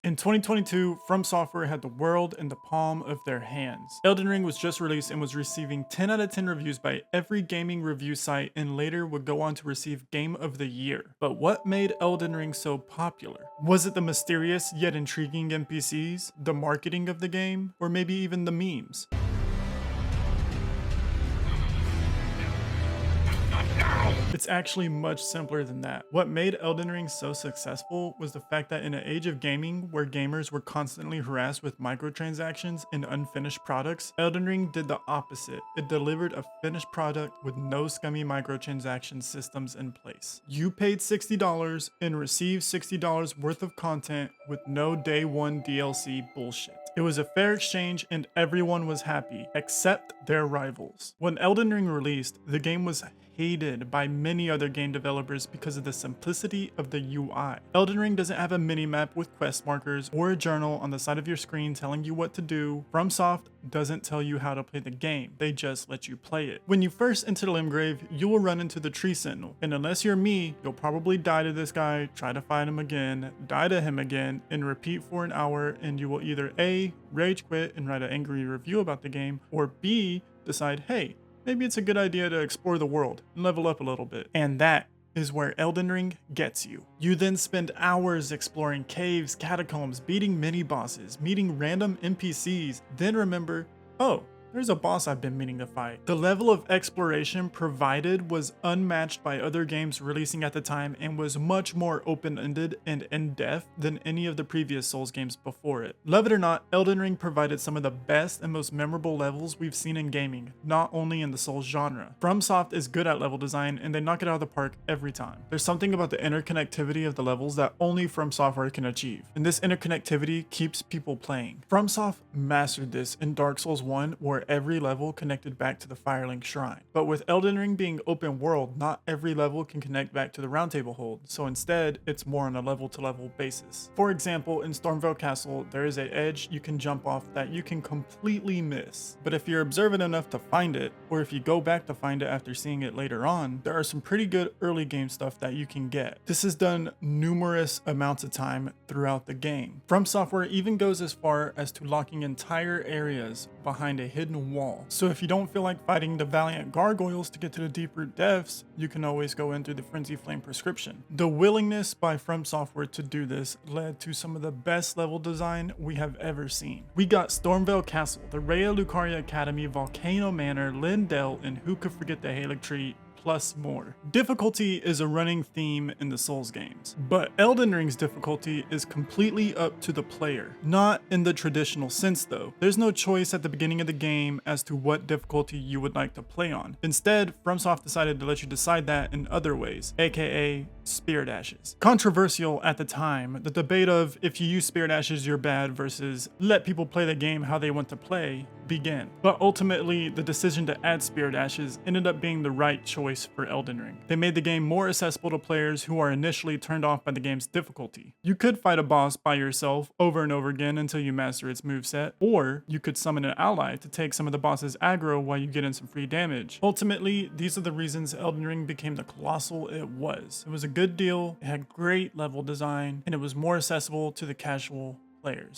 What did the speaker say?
In 2022, From Software had the world in the palm of their hands. Elden Ring was just released and was receiving 10 out of 10 reviews by every gaming review site and later would go on to receive Game of the Year. But what made Elden Ring so popular? Was it the mysterious yet intriguing NPCs, the marketing of the game, or maybe even the memes? It's actually much simpler than that. What made Elden Ring so successful was the fact that in an age of gaming where gamers were constantly harassed with microtransactions and unfinished products, Elden Ring did the opposite. It delivered a finished product with no scummy microtransaction systems in place. You paid $60 and received $60 worth of content with no day one DLC bullshit. It was a fair exchange and everyone was happy, except their rivals. When Elden Ring released, the game was hated by many other game developers because of the simplicity of the UI. Elden Ring doesn't have a mini-map with quest markers or a journal on the side of your screen telling you what to do. FromSoft doesn't tell you how to play the game, they just let you play it. When you first enter Limgrave, you will run into the Tree Sentinel, and unless you're me, you'll probably die to this guy, try to fight him again, die to him again, and repeat for an hour, and you will either A, rage quit and write an angry review about the game, or B, decide, hey, maybe it's a good idea to explore the world and level up a little bit. And that is where Elden Ring gets you. You then spend hours exploring caves, catacombs, beating mini bosses, meeting random NPCs, then remember, oh, there's a boss I've been meaning to fight. The level of exploration provided was unmatched by other games releasing at the time and was much more open-ended and in-depth than any of the previous Souls games before it. Love it or not, Elden Ring provided some of the best and most memorable levels we've seen in gaming, not only in the Souls genre. FromSoft is good at level design and they knock it out of the park every time. There's something about the interconnectivity of the levels that only From Software can achieve, and this interconnectivity keeps people playing. FromSoft mastered this in Dark Souls 1, where every level connected back to the Firelink Shrine. But with Elden Ring being open world, not every level can connect back to the Round Table Hold, so instead, it's more on a level-to-level basis. For example, in Stormveil Castle, there is an edge you can jump off that you can completely miss. But if you're observant enough to find it, or if you go back to find it after seeing it later on, there are some pretty good early game stuff that you can get. This is done numerous amounts of time throughout the game. From Software even goes as far as to locking entire areas behind a hidden wall. So if you don't feel like fighting the valiant gargoyles to get to the deeper depths, you can always go in through the Frenzy Flame prescription. The willingness by From Software to do this led to some of the best level design we have ever seen. We got Stormveil Castle, the Raya Lucaria Academy, Volcano Manor, Lindell, and who could forget the Halic Tree, plus more. Difficulty is a running theme in the Souls games, but Elden Ring's difficulty is completely up to the player. Not in the traditional sense though. There's no choice at the beginning of the game as to what difficulty you would like to play on. Instead, FromSoft decided to let you decide that in other ways, aka Spirit Ashes. Controversial at the time, the debate of if you use Spirit Ashes you're bad versus let people play the game how they want to play began. But ultimately, the decision to add Spirit Ashes ended up being the right choice for Elden Ring. They made the game more accessible to players who are initially turned off by the game's difficulty. You could fight a boss by yourself over and over again until you master its moveset, or you could summon an ally to take some of the boss's aggro while you get in some free damage. Ultimately, these are the reasons Elden Ring became the colossal it was. It was a good deal, it had great level design, and it was more accessible to the casual players.